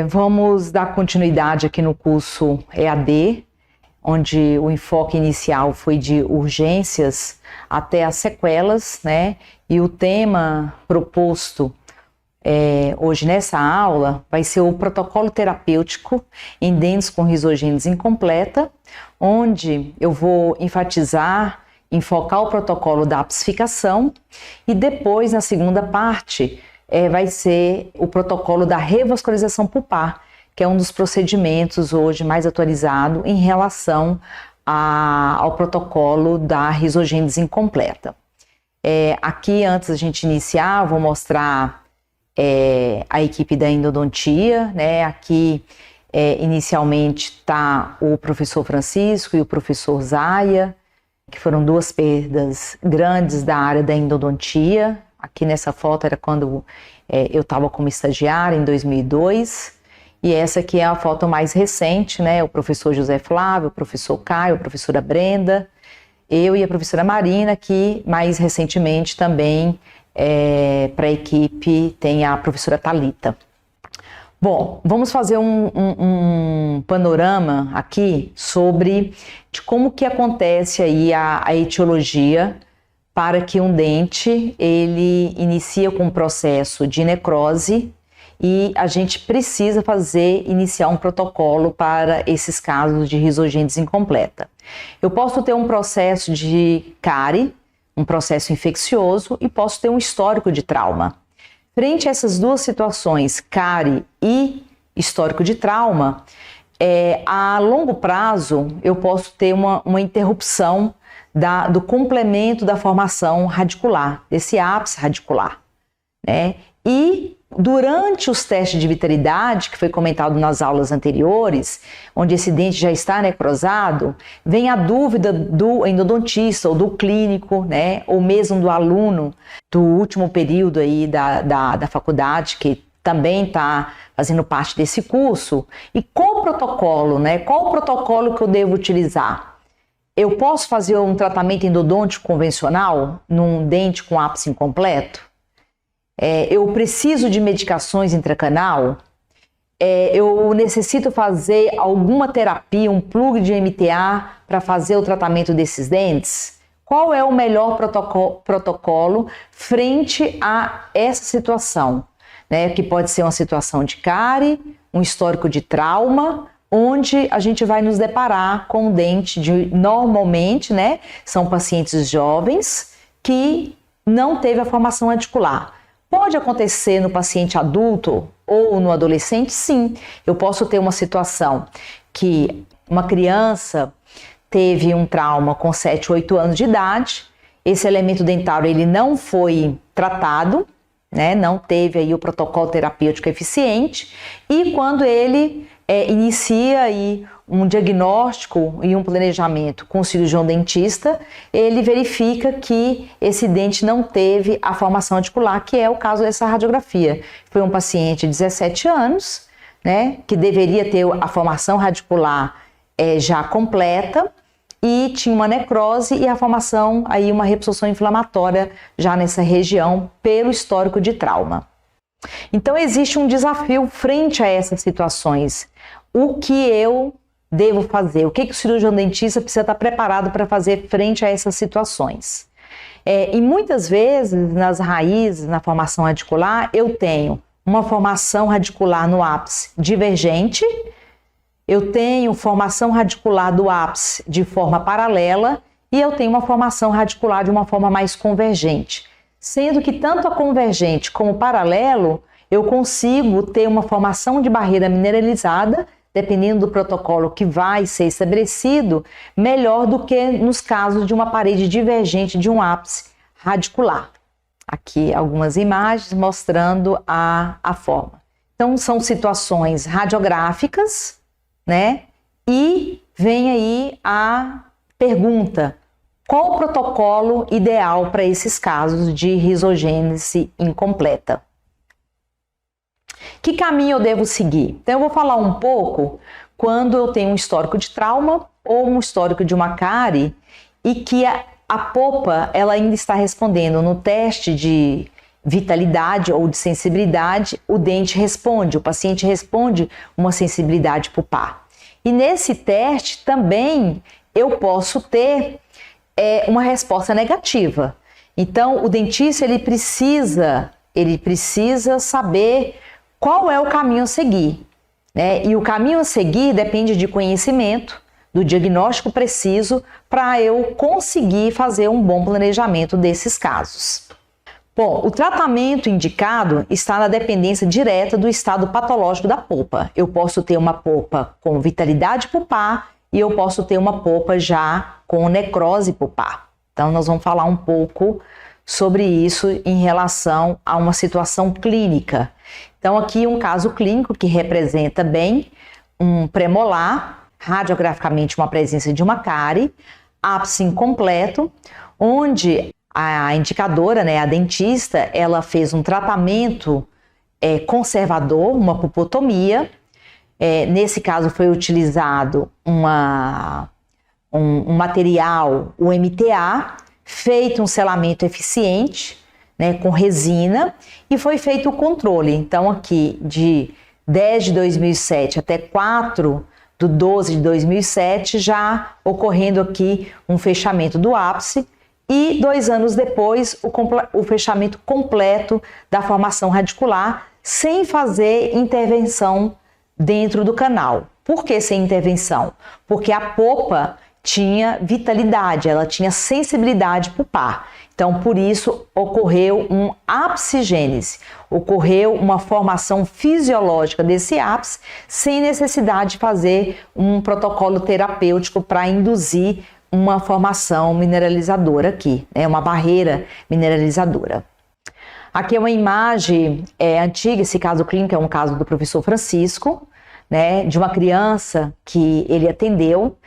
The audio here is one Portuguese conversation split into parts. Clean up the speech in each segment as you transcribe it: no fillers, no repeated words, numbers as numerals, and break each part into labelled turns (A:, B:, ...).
A: Vamos dar continuidade aqui no curso EAD, onde o enfoque inicial foi de urgências até as sequelas, né? E o tema proposto hoje nessa aula vai ser o protocolo terapêutico em dentes com risogênese incompleta, onde eu vou enfocar o protocolo da apsificação, e depois, na segunda parte, vai ser o protocolo da revascularização pulpar, que é um dos procedimentos hoje mais atualizado em relação ao protocolo da risogênese incompleta. Aqui, antes da gente iniciar, vou mostrar a equipe da endodontia, né? Aqui, inicialmente, está o professor Francisco e o professor Zaya, que foram duas perdas grandes da área da endodontia. Aqui nessa foto era quando eu estava como estagiária, em 2002. E essa aqui é a foto mais recente, né? O professor José Flávio, o professor Caio, a professora Brenda, eu e a professora Marina, que mais recentemente também para a equipe tem a professora Thalita. Bom, vamos fazer um panorama aqui sobre de como que acontece aí a etiologia para que um dente ele inicia com um processo de necrose e a gente precisa iniciar um protocolo para esses casos de risogênese incompleta. Eu posso ter um processo de cárie, um processo infeccioso, e posso ter um histórico de trauma. Frente a essas duas situações, cárie e histórico de trauma, a longo prazo eu posso ter uma interrupção do complemento da formação radicular, desse ápice radicular, né? E durante os testes de vitalidade, que foi comentado nas aulas anteriores, onde esse dente já está necrosado, vem a dúvida do endodontista ou do clínico, né, ou mesmo do aluno do último período aí da faculdade, que também está fazendo parte desse curso, e qual o protocolo, né? Qual o protocolo que eu devo utilizar? Eu posso fazer um tratamento endodôntico convencional num dente com ápice incompleto? Eu preciso de medicações intracanal? Eu necessito fazer alguma terapia, um plug de MTA para fazer o tratamento desses dentes? Qual é o melhor protocolo frente a essa situação, né? Que pode ser uma situação de cárie, um histórico de trauma, onde a gente vai nos deparar com um dente normalmente, né? São pacientes jovens que não teve a formação radicular. Pode acontecer no paciente adulto ou no adolescente? Sim, eu posso ter uma situação que uma criança teve um trauma com 7, 8 anos de idade, esse elemento dentário ele não foi tratado, né? Não teve aí o protocolo terapêutico eficiente, e quando ele inicia aí um diagnóstico e um planejamento com o cirurgião dentista, ele verifica que esse dente não teve a formação radicular, que é o caso dessa radiografia. Foi um paciente de 17 anos, né, que deveria ter a formação radicular já completa, e tinha uma necrose e a formação, aí uma reabsorção inflamatória já nessa região pelo histórico de trauma. Então existe um desafio frente a essas situações. O que eu devo fazer? O que o cirurgião dentista precisa estar preparado para fazer frente a essas situações? E muitas vezes, nas raízes, na formação radicular, eu tenho uma formação radicular no ápice divergente, eu tenho formação radicular do ápice de forma paralela e eu tenho uma formação radicular de uma forma mais convergente. Sendo que tanto a convergente como o paralelo, eu consigo ter uma formação de barreira mineralizada, dependendo do protocolo que vai ser estabelecido, melhor do que nos casos de uma parede divergente de um ápice radicular. Aqui algumas imagens mostrando a forma. Então são situações radiográficas, né? E vem aí a pergunta: qual o protocolo ideal para esses casos de risogênese incompleta? Que caminho eu devo seguir? Então eu vou falar um pouco quando eu tenho um histórico de trauma ou um histórico de uma cárie e que a polpa ela ainda está respondendo no teste de vitalidade ou de sensibilidade, o dente responde, o paciente responde uma sensibilidade pulpar. E nesse teste também eu posso ter uma resposta negativa. Então, o dentista ele precisa saber qual é o caminho a seguir, né? E o caminho a seguir depende de conhecimento, do diagnóstico preciso, para eu conseguir fazer um bom planejamento desses casos. Bom, o tratamento indicado está na dependência direta do estado patológico da polpa. Eu posso ter uma polpa com vitalidade pulpar e eu posso ter uma polpa já com necrose pulpar. Então, nós vamos falar um pouco sobre isso em relação a uma situação clínica. Então, aqui um caso clínico que representa bem um premolar, radiograficamente uma presença de uma cárie, ápice incompleto, onde a indicadora, né, a dentista, ela fez um tratamento conservador, uma pulpotomia. Nesse caso foi utilizado um material, o MTA, feito um selamento eficiente, né, com resina, e foi feito o controle. Então aqui de 10 de 2007 até 4 de 12 de 2007, já ocorrendo aqui um fechamento do ápice, e 2 anos depois o fechamento completo da formação radicular, sem fazer intervenção dentro do canal. Por que sem intervenção? Porque a polpa tinha vitalidade, ela tinha sensibilidade pulpar. Então, por isso, ocorreu um apsigênese, ocorreu uma formação fisiológica desse ápice, sem necessidade de fazer um protocolo terapêutico para induzir uma formação mineralizadora aqui, né? Uma barreira mineralizadora. Aqui é uma imagem antiga, esse caso clínico é um caso do professor Francisco, né? De uma criança que ele atendeu,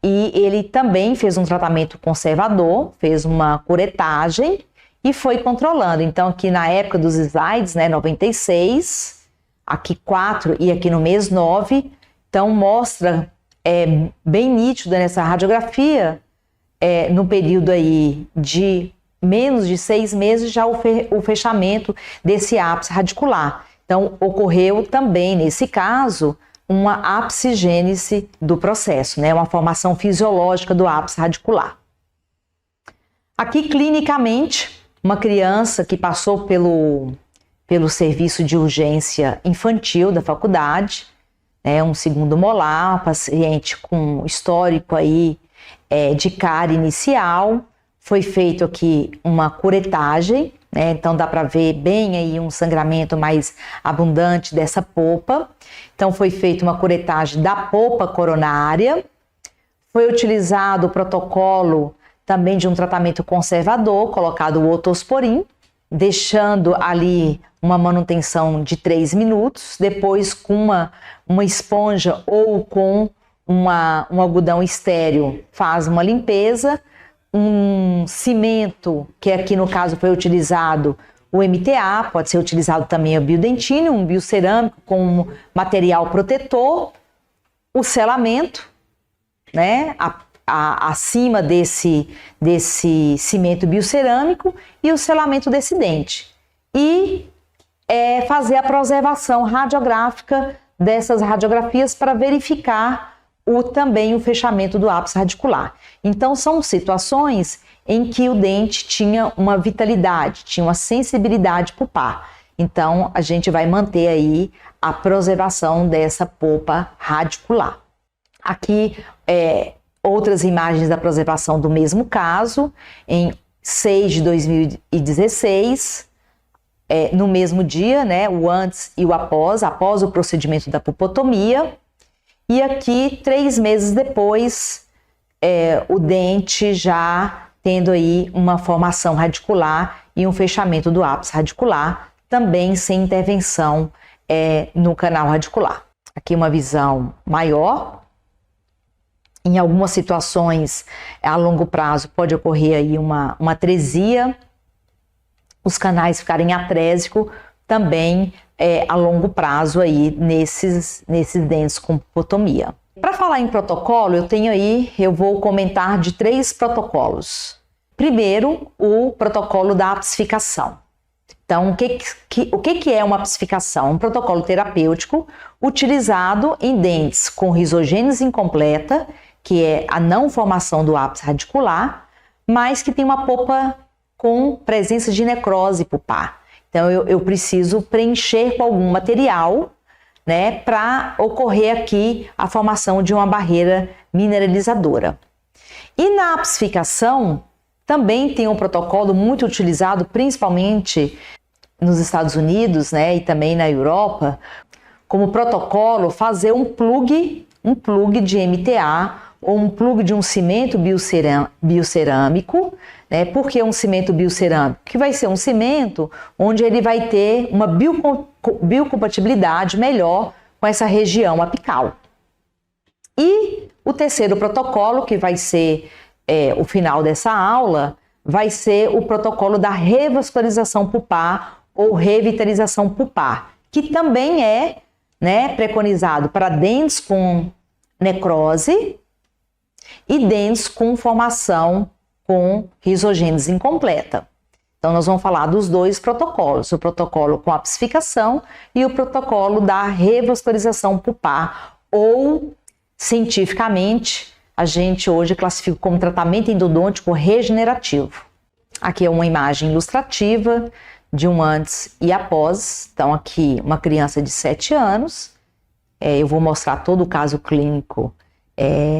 A: e ele também fez um tratamento conservador, fez uma curetagem e foi controlando. Então, aqui na época dos slides, né, 96, aqui 4 e aqui no mês 9, então mostra bem nítido nessa radiografia, no período aí de menos de 6 meses, já o fechamento desse ápice radicular. Então, ocorreu também, nesse caso, uma apsigênese do processo, né? Uma formação fisiológica do ápice radicular. Aqui, clinicamente, uma criança que passou pelo serviço de urgência infantil da faculdade, um segundo molar, paciente com histórico aí, de cárie inicial, foi feito aqui uma curetagem, né? Então dá para ver bem aí um sangramento mais abundante dessa polpa. Então foi feita uma curetagem da polpa coronária, foi utilizado o protocolo também de um tratamento conservador, colocado o otosporin, deixando ali uma manutenção de 3 minutos, depois com uma esponja ou com um algodão estéreo faz uma limpeza, um cimento, que aqui no caso foi utilizado o MTA, pode ser utilizado também o biodentina, um biocerâmico com material protetor, o selamento, né, acima desse cimento biocerâmico e o selamento desse dente. E fazer a preservação radiográfica dessas radiografias para verificar também o fechamento do ápice radicular. Então, são situações em que o dente tinha uma vitalidade, tinha uma sensibilidade pulpar. Então, a gente vai manter aí a preservação dessa polpa radicular. Aqui, outras imagens da preservação do mesmo caso, em 6 de 2016, no mesmo dia, né, o antes e o após o procedimento da pulpotomia. E aqui, 3 meses depois, o dente já tendo aí uma formação radicular e um fechamento do ápice radicular, também sem intervenção no canal radicular. Aqui uma visão maior. Em algumas situações, a longo prazo, pode ocorrer aí uma atresia, os canais ficarem atrésicos, também a longo prazo aí nesses dentes com pulpotomia. Para falar em protocolo, eu vou comentar de 3 protocolos. Primeiro, o protocolo da apsificação. Então, o que é uma apsificação? Um protocolo terapêutico utilizado em dentes com risogênese incompleta, que é a não formação do ápice radicular, mas que tem uma polpa com presença de necrose pulpar. Então, eu preciso preencher com algum material, né, para ocorrer aqui a formação de uma barreira mineralizadora. E na apsificação, também tem um protocolo muito utilizado, principalmente nos Estados Unidos, né, e também na Europa, como protocolo fazer um plug de MTA ou um plug de um cimento biocerâmico, né? Por que um cimento biocerâmico? Que vai ser um cimento onde ele vai ter uma biocompatibilidade melhor com essa região apical. E o terceiro protocolo, que vai ser o final dessa aula, vai ser o protocolo da revascularização pulpar ou revitalização pulpar, que também é, né, preconizado para dentes com necrose e dentes com formação com risogênese incompleta. Então, nós vamos falar dos dois protocolos, o protocolo com apsificação e o protocolo da revascularização pulpar, ou, cientificamente, a gente hoje classifica como tratamento endodôntico regenerativo. Aqui é uma imagem ilustrativa de um antes e após. Então, aqui uma criança de 7 anos. Eu vou mostrar todo o caso clínico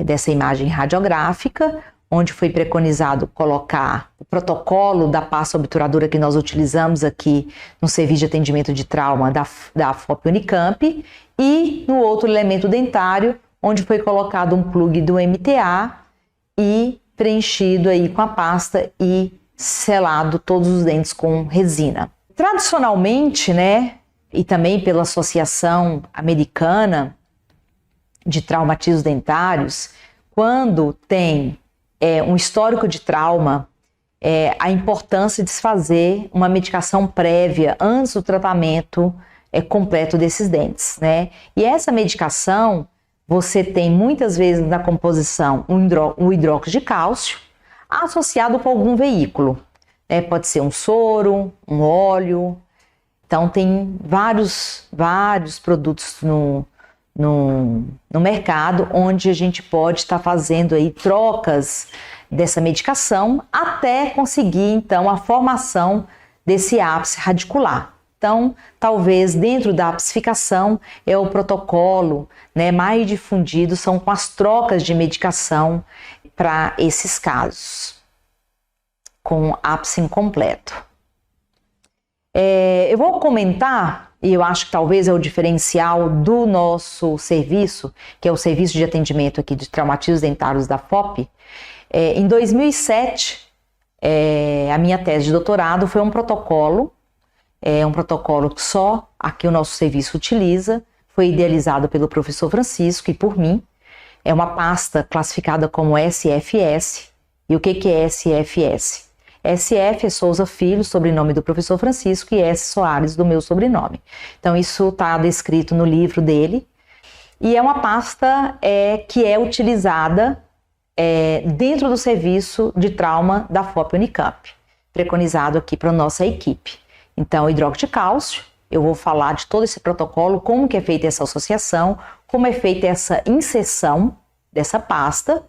A: dessa imagem radiográfica, onde foi preconizado colocar o protocolo da pasta obturadora que nós utilizamos aqui no serviço de atendimento de trauma da FOP Unicamp, e no outro elemento dentário, onde foi colocado um plug do MTA e preenchido aí com a pasta e selado todos os dentes com resina. Tradicionalmente, né, e também pela Associação Americana de Traumatismos Dentários, quando tem um histórico de trauma, a importância de se fazer uma medicação prévia antes do tratamento completo desses dentes, né? E essa medicação, você tem muitas vezes na composição um hidróxido de cálcio associado com algum veículo. Pode ser um soro, um óleo. Então, tem vários produtos no mercado onde a gente pode estar fazendo aí trocas dessa medicação até conseguir, então, a formação desse ápice radicular. Então, talvez dentro da apsificação o protocolo, né, mais difundido são com as trocas de medicação para esses casos, com ápice incompleto. Eu vou comentar, e eu acho que talvez é o diferencial do nosso serviço, que é o serviço de atendimento aqui de traumatismos dentários da FOP. Em 2007, a minha tese de doutorado foi um protocolo que só aqui o nosso serviço utiliza, foi idealizado pelo professor Francisco e por mim. É uma pasta classificada como SFS. E o que é SFS? SF é Souza Filho, sobrenome do professor Francisco, e S. Soares, do meu sobrenome. Então, isso está descrito no livro dele. E é uma pasta que é utilizada dentro do serviço de trauma da FOP Unicamp, preconizado aqui para a nossa equipe. Então, hidróxido de cálcio, eu vou falar de todo esse protocolo, como que é feita essa associação, como é feita essa inserção dessa pasta,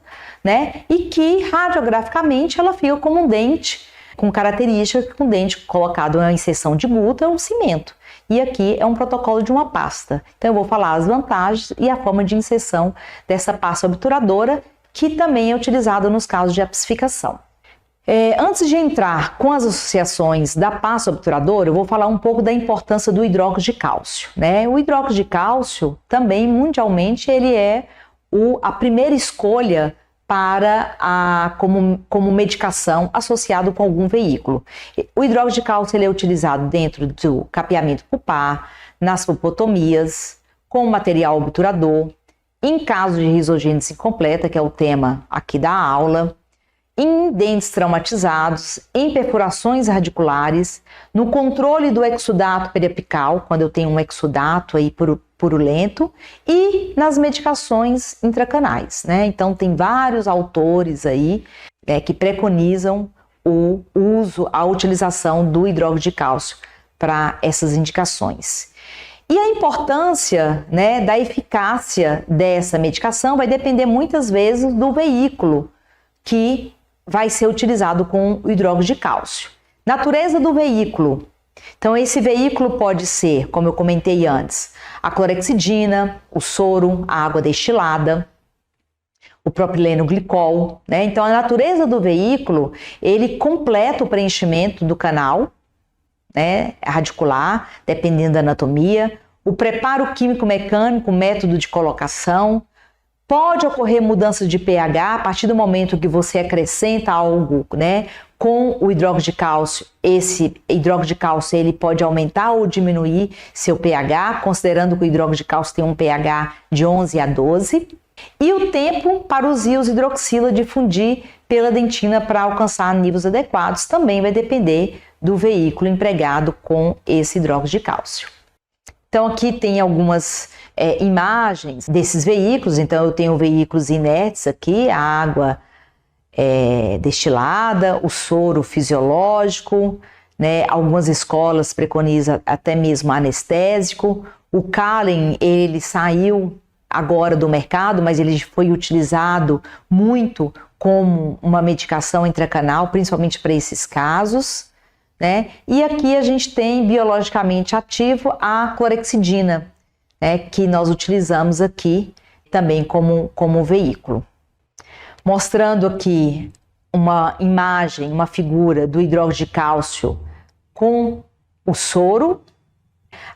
A: né? E que radiograficamente ela fica como um dente, com característica que um dente colocado em inserção de guta é um cimento. E aqui é um protocolo de uma pasta. Então eu vou falar as vantagens e a forma de inserção dessa pasta obturadora, que também é utilizada nos casos de apsificação. Antes de entrar com as associações da pasta obturadora, eu vou falar um pouco da importância do hidróxido de cálcio, né? O hidróxido de cálcio também mundialmente ele é a primeira escolha para como medicação associado com algum veículo. O hidróxido de cálcio ele é utilizado dentro do capeamento pulpar, nas pulpotomias, como material obturador, em caso de risogênese incompleta, que é o tema aqui da aula, em dentes traumatizados, em perfurações radiculares, no controle do exudato periapical, quando eu tenho um exudato aí purulento, e nas medicações intracanais, né? Então, tem vários autores aí que preconizam a utilização do hidróxido de cálcio para essas indicações. E a importância, né, da eficácia dessa medicação vai depender muitas vezes do veículo que vai ser utilizado com o hidróxido de cálcio. Natureza do veículo. Então, esse veículo pode ser, como eu comentei antes, a clorexidina, o soro, a água destilada, o propileno glicol, né? Então, a natureza do veículo, ele completa o preenchimento do canal, né, radicular, dependendo da anatomia, o preparo químico-mecânico, método de colocação. Pode ocorrer mudanças de pH a partir do momento que você acrescenta algo, né, com o hidróxido de cálcio. Esse hidróxido de cálcio ele pode aumentar ou diminuir seu pH, considerando que o hidróxido de cálcio tem um pH de 11 a 12. E o tempo para os íons hidroxila difundir pela dentina para alcançar níveis adequados também vai depender do veículo empregado com esse hidróxido de cálcio. Então aqui tem algumas imagens desses veículos. Então eu tenho veículos inertes aqui, a água destilada, o soro fisiológico, né? Algumas escolas preconizam até mesmo anestésico. O Calen, ele saiu agora do mercado, mas ele foi utilizado muito como uma medicação intracanal, principalmente para esses casos, né? E aqui a gente tem biologicamente ativo a clorexidina, né, que nós utilizamos aqui também como veículo. Mostrando aqui uma imagem, uma figura do hidróxido de cálcio com o soro.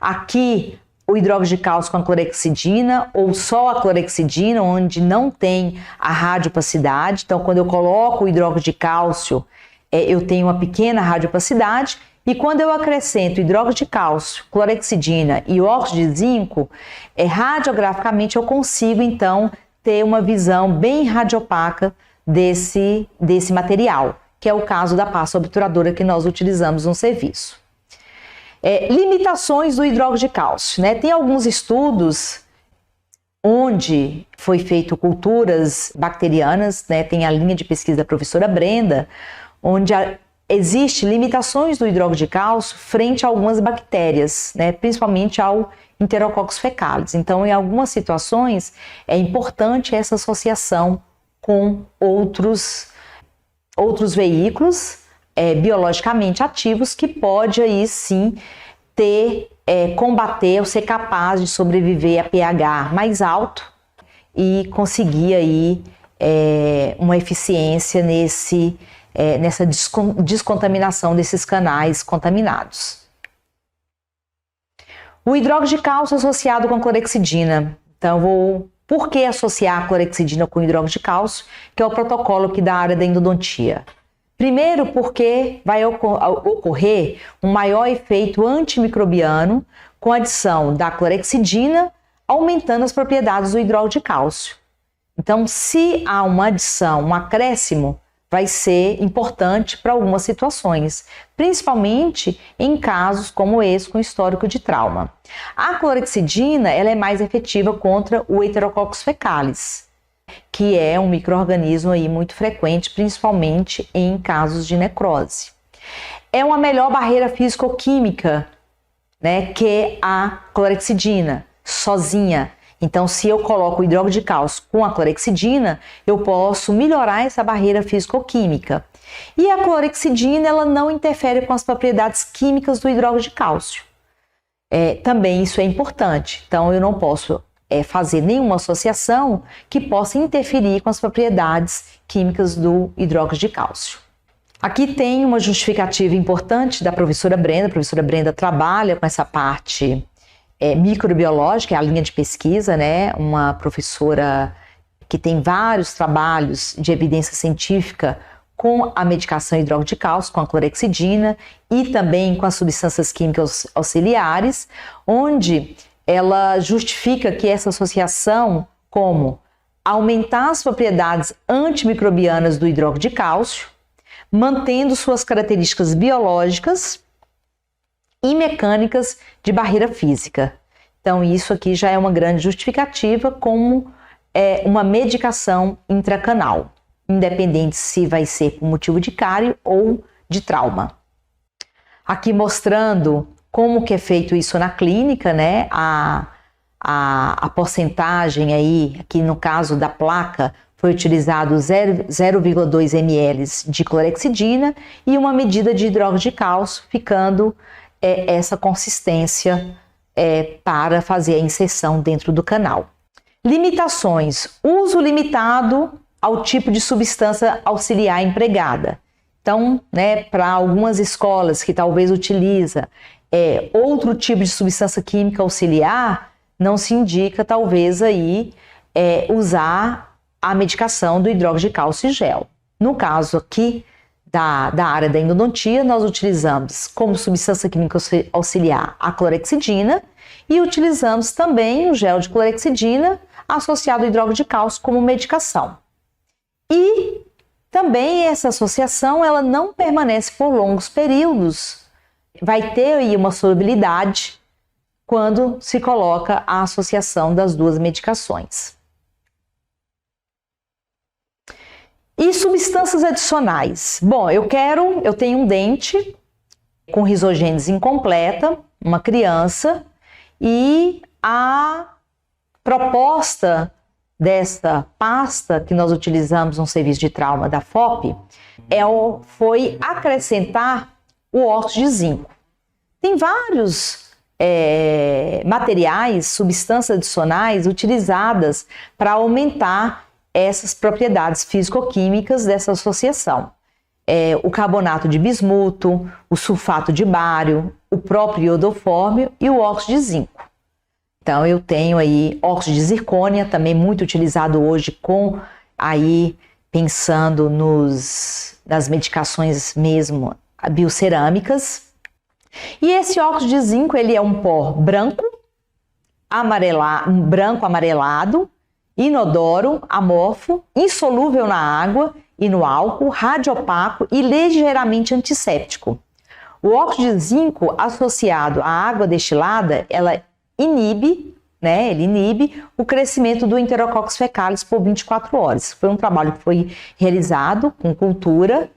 A: Aqui o hidróxido de cálcio com a clorexidina ou só a clorexidina, onde não tem a radiopacidade. Então, quando eu coloco o hidróxido de cálcio, eu tenho uma pequena radiopacidade. E quando eu acrescento hidróxido de cálcio, clorexidina e óxido de zinco, radiograficamente eu consigo então ter uma visão bem radiopaca desse material, que é o caso da pasta obturadora que nós utilizamos no serviço. Limitações do hidróxido de cálcio, né? Tem alguns estudos onde foi feito culturas bacterianas, né? Tem a linha de pesquisa da professora Brenda, onde existe limitações do hidróxido de cálcio frente a algumas bactérias, né, principalmente ao Enterococcus faecalis. Então, em algumas situações, é importante essa associação com outros veículos biologicamente ativos que pode aí sim combater ou ser capaz de sobreviver a pH mais alto e conseguir aí uma eficiência nessa descontaminação desses canais contaminados. O hidróxido de cálcio associado com a clorexidina. Então, por que associar a clorexidina com o hidróxido de cálcio, que é o protocolo aqui da área da endodontia? Primeiro, porque vai ocorrer um maior efeito antimicrobiano com a adição da clorexidina, aumentando as propriedades do hidróxido de cálcio. Então, se há uma adição, um acréscimo, vai ser importante para algumas situações, principalmente em casos como esse com histórico de trauma. A clorexidina ela é mais efetiva contra o Enterococcus faecalis, que é um micro-organismo aí muito frequente, principalmente em casos de necrose. É uma melhor barreira físico-química, né, que a clorexidina sozinha. Então, se eu coloco o hidróxido de cálcio com a clorexidina, eu posso melhorar essa barreira físico-química. E a clorexidina, ela não interfere com as propriedades químicas do hidróxido de cálcio. Também isso é importante. Então, eu não posso fazer nenhuma associação que possa interferir com as propriedades químicas do hidróxido de cálcio. Aqui tem uma justificativa importante da professora Brenda. A professora Brenda trabalha com essa parte microbiológica, é a linha de pesquisa, né? Uma professora que tem vários trabalhos de evidência científica com a medicação hidróxido de cálcio, com a clorexidina e também com as substâncias químicas auxiliares, onde ela justifica que essa associação, como aumentar as propriedades antimicrobianas do hidróxido de cálcio, mantendo suas características biológicas e mecânicas de barreira física. Então, isso aqui já é uma grande justificativa como uma medicação intracanal, independente se vai ser por motivo de cárie ou de trauma. Aqui mostrando como que é feito isso na clínica, né? A porcentagem aí, aqui no caso da placa, foi utilizado 0,2 ml de clorexidina e uma medida de hidróxido de cálcio, ficando essa consistência para fazer a inserção dentro do canal. Limitações: uso limitado ao tipo de substância auxiliar empregada. Então, né, para algumas escolas que talvez utiliza outro tipo de substância química auxiliar, não se indica talvez aí usar a medicação do hidróxido de cálcio em gel. No caso aqui da área da endodontia, nós utilizamos como substância química auxiliar a clorexidina e utilizamos também o gel de clorexidina associado ao hidróxido de cálcio como medicação. E também essa associação ela não permanece por longos períodos, vai ter aí uma solubilidade quando se coloca a associação das duas medicações. E substâncias adicionais. Bom, eu tenho um dente com risogênese incompleta, uma criança, e a proposta dessa pasta que nós utilizamos no serviço de trauma da FOP foi acrescentar o óxido de zinco. Tem vários materiais, substâncias adicionais utilizadas para aumentar essas propriedades físico-químicas dessa associação. O carbonato de bismuto, o sulfato de bário, o próprio iodoforme e o óxido de zinco. Então eu tenho aí óxido de zircônia, também muito utilizado hoje pensando nas medicações mesmo biocerâmicas. E esse óxido de zinco, ele é um pó branco amarelado, inodoro, amorfo, insolúvel na água e no álcool, radiopaco e ligeiramente antisséptico. O óxido de zinco associado à água destilada, ele inibe o crescimento do Enterococcus fecalis por 24 horas. Foi um trabalho que foi realizado com cultura,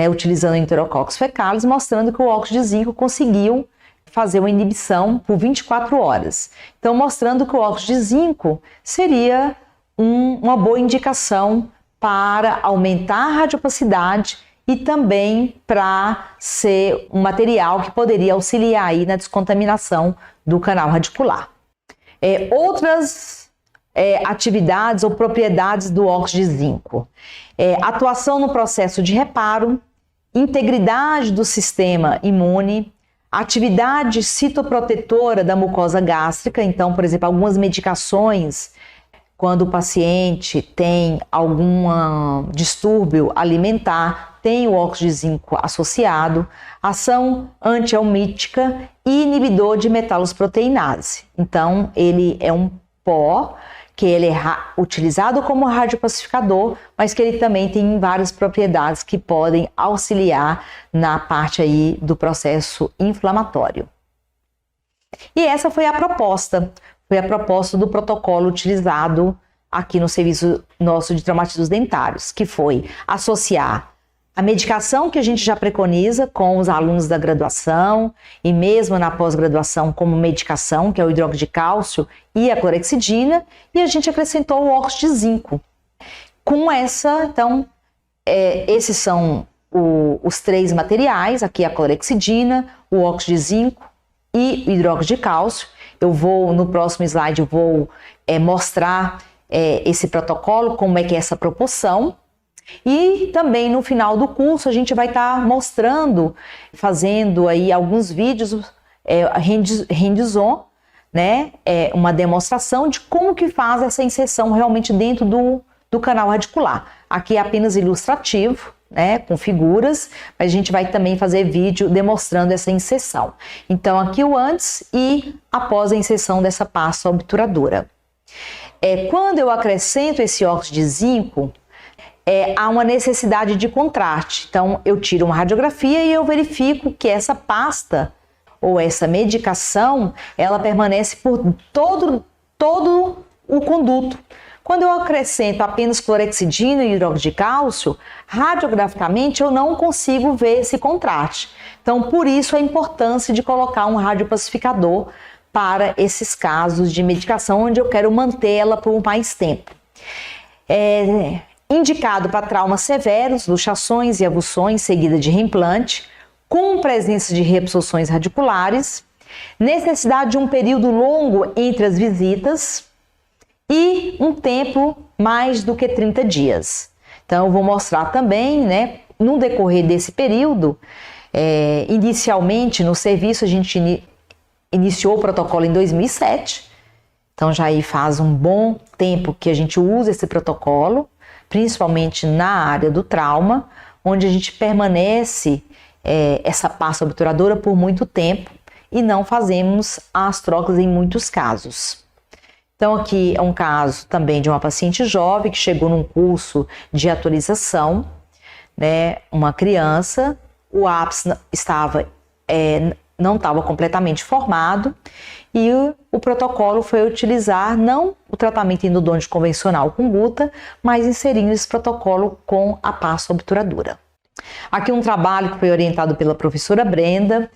A: utilizando o Enterococcus fecalis, mostrando que o óxido de zinco conseguiu fazer uma inibição por 24 horas. Então, mostrando que o óxido de zinco seria uma boa indicação para aumentar a radiopacidade e também para ser um material que poderia auxiliar aí na descontaminação do canal radicular. Outras atividades ou propriedades do óxido de zinco: atuação no processo de reparo, integridade do sistema imune, atividade citoprotetora da mucosa gástrica. Então, por exemplo, algumas medicações, quando o paciente tem algum distúrbio alimentar, tem o óxido de zinco associado, ação antihelmítica e inibidor de metalosproteinase. Então, ele é um pó que ele é utilizado como radiopacificador, mas que ele também tem várias propriedades que podem auxiliar na parte aí do processo inflamatório. E essa foi a proposta do protocolo utilizado aqui no serviço nosso de traumatismos dentários, que foi associar a medicação que a gente já preconiza com os alunos da graduação e mesmo na pós-graduação como medicação, que é o hidróxido de cálcio e a clorexidina, e a gente acrescentou o óxido de zinco. Com então, esses são os três materiais, aqui a clorexidina, o óxido de zinco e o hidróxido de cálcio. No próximo slide, eu vou mostrar esse protocolo, como é que é essa proporção. E também no final do curso a gente vai estar mostrando, fazendo aí alguns vídeos hands-on, uma demonstração de como que faz essa inserção realmente dentro do canal radicular. Aqui é apenas ilustrativo, com figuras, mas a gente vai também fazer vídeo demonstrando essa inserção. Então aqui o antes e após a inserção dessa pasta obturadora. Quando eu acrescento esse óxido de zinco, há uma necessidade de contraste. Então, eu tiro uma radiografia e eu verifico que essa pasta ou essa medicação, ela permanece por todo o conduto, Quando eu acrescento apenas clorexidina e hidróxido de cálcio, radiograficamente eu não consigo ver esse contraste. Então, por isso a importância de colocar um radiopacificador para esses casos de medicação onde eu quero mantê-la por mais tempo. Indicado para traumas severos, luxações e avulsões seguidas de reimplante, com presença de reabsorções radiculares, necessidade de um período longo entre as visitas e um tempo mais do que 30 dias. Então, eu vou mostrar também, né, no decorrer desse período, inicialmente no serviço a gente iniciou o protocolo em 2007, então já aí faz um bom tempo que a gente usa esse protocolo, principalmente na área do trauma, onde a gente permanece essa pasta obturadora por muito tempo e não fazemos as trocas em muitos casos. Então aqui é um caso também de uma paciente jovem que chegou num curso de atualização, né, uma criança, o ápice não estava completamente formado e o protocolo foi utilizar não o tratamento endodôntico convencional com guta, mas inserindo esse protocolo com a pasta obturadora. Aqui um trabalho que foi orientado pela professora Brenda,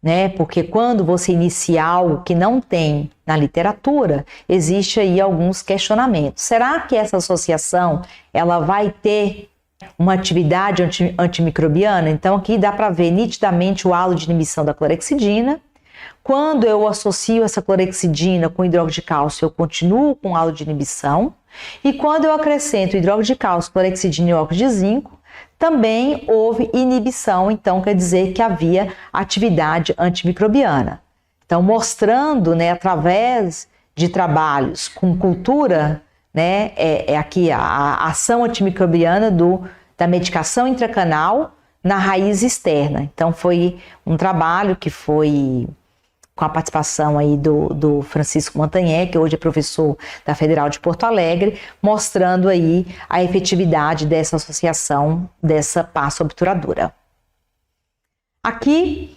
A: né? Porque quando você inicia algo que não tem na literatura, existe aí alguns questionamentos. Será que essa associação ela vai ter uma atividade antimicrobiana? Então aqui dá para ver nitidamente o halo de inibição da clorexidina. Quando eu associo essa clorexidina com hidróxido de cálcio, eu continuo com halo de inibição. E quando eu acrescento hidróxido de cálcio, clorexidina e óxido de zinco, também houve inibição, então quer dizer que havia atividade antimicrobiana. Então, mostrando, né, através de trabalhos com cultura, né, aqui a ação antimicrobiana da medicação intracanal na raiz externa. Então, foi um trabalho que foi com a participação aí do Francisco Montanhé, que hoje é professor da Federal de Porto Alegre, mostrando aí a efetividade dessa associação dessa pasta obturadora. Aqui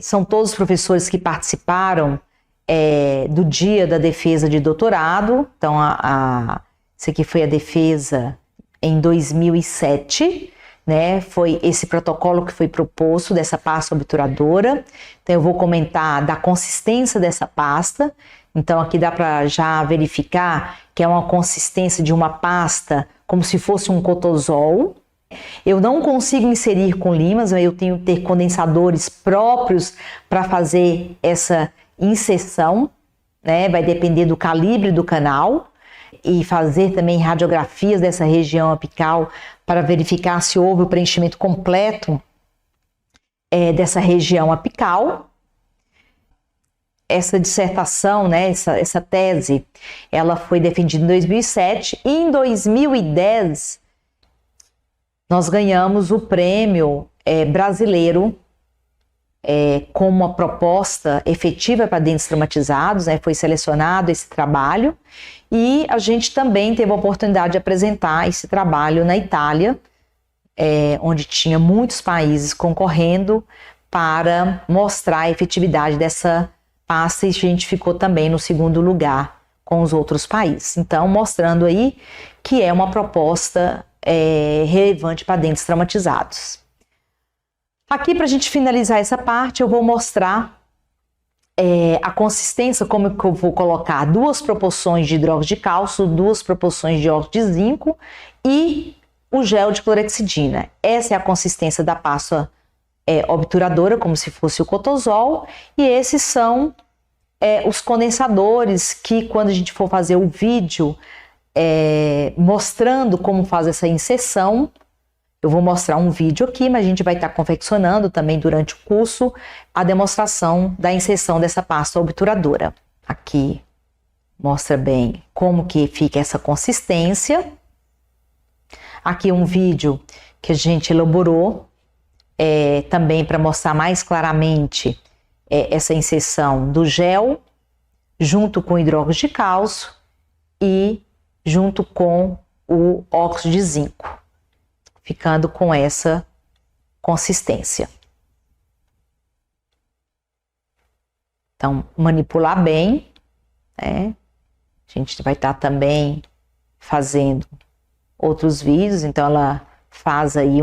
A: são todos os professores que participaram do dia da defesa de doutorado. Então, isso aqui foi a defesa em 2007, né? Foi esse protocolo que foi proposto dessa pasta obturadora. Então eu vou comentar da consistência dessa pasta. Então aqui dá para já verificar que é uma consistência de uma pasta como se fosse um cotozol. Eu não consigo inserir com limas, eu tenho que ter condensadores próprios para fazer essa inserção, né? Vai depender do calibre do canal. E fazer também radiografias dessa região apical para verificar se houve o preenchimento completo dessa região apical. Essa dissertação, né, essa tese, ela foi defendida em 2007 e em 2010 nós ganhamos o prêmio brasileiro como uma proposta efetiva para dentes traumatizados, né, foi selecionado esse trabalho. E a gente também teve a oportunidade de apresentar esse trabalho na Itália, onde tinha muitos países concorrendo para mostrar a efetividade dessa pasta, e a gente ficou também no segundo lugar com os outros países. Então, mostrando aí que é uma proposta relevante para dentes traumatizados. Aqui, para a gente finalizar essa parte, eu vou mostrar a consistência, como que eu vou colocar 2 proporções de hidróxido de cálcio, 2 proporções de óxido de zinco e o gel de clorexidina. Essa é a consistência da pasta obturadora, como se fosse o cotozol, e esses são os condensadores que, quando a gente for fazer o vídeo mostrando como faz essa inserção, eu vou mostrar um vídeo aqui, mas a gente vai estar confeccionando também durante o curso a demonstração da inserção dessa pasta obturadora. Aqui mostra bem como que fica essa consistência. Aqui um vídeo que a gente elaborou também para mostrar mais claramente essa inserção do gel junto com o hidróxido de cálcio e junto com o óxido de zinco, ficando com essa consistência. Então, manipular bem, né? A A gente vai estar também fazendo outros vídeos, então ela faz aí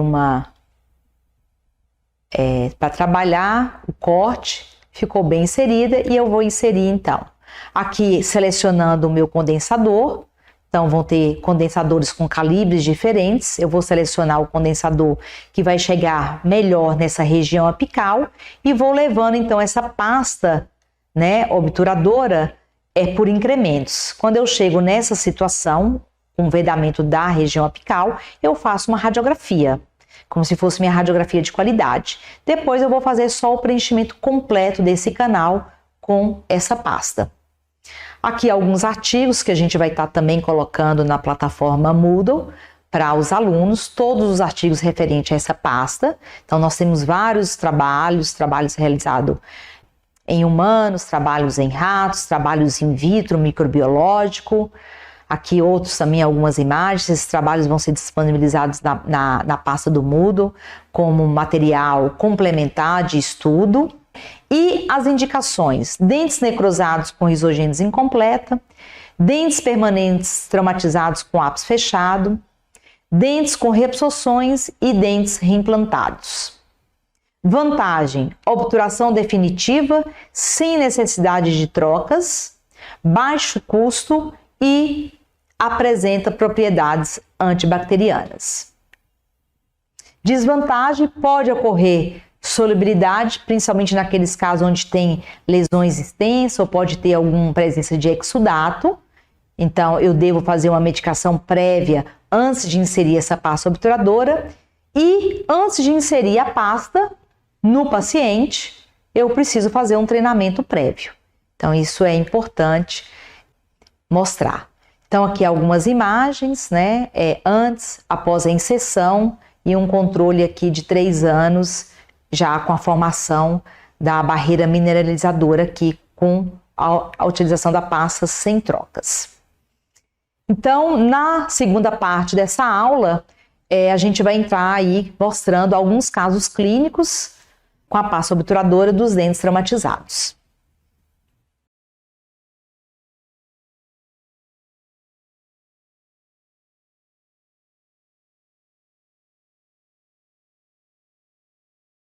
A: para trabalhar o corte, ficou bem inserida e eu vou inserir então. Aqui selecionando o meu condensador, então vão ter condensadores com calibres diferentes, eu vou selecionar o condensador que vai chegar melhor nessa região apical e vou levando então essa pasta, né, obturadora, por incrementos. Quando eu chego nessa situação, com vedamento da região apical, eu faço uma radiografia, como se fosse minha radiografia de qualidade. Depois eu vou fazer só o preenchimento completo desse canal com essa pasta. Aqui alguns artigos que a gente vai estar também colocando na plataforma Moodle para os alunos, todos os artigos referentes a essa pasta. Então nós temos vários trabalhos realizados em humanos, trabalhos em ratos, trabalhos in vitro, microbiológico. Aqui outros também, algumas imagens. Esses trabalhos vão ser disponibilizados na pasta do Moodle como material complementar de estudo. E as indicações: dentes necrosados com risogênese incompleta, dentes permanentes traumatizados com ápice fechado, dentes com reabsorções e dentes reimplantados. Vantagem: obturação definitiva, sem necessidade de trocas, baixo custo e apresenta propriedades antibacterianas. Desvantagem: pode ocorrer solubilidade, principalmente naqueles casos onde tem lesões extensas ou pode ter alguma presença de exudato. Então, eu devo fazer uma medicação prévia antes de inserir essa pasta obturadora e antes de inserir a pasta no paciente, eu preciso fazer um treinamento prévio. Então, isso é importante mostrar. Então, aqui algumas imagens, né? Antes, após a inserção e um controle aqui de 3 anos, já com a formação da barreira mineralizadora aqui com a utilização da pasta sem trocas. Então, na segunda parte dessa aula, a gente vai entrar aí mostrando alguns casos clínicos com a pasta obturadora dos dentes traumatizados.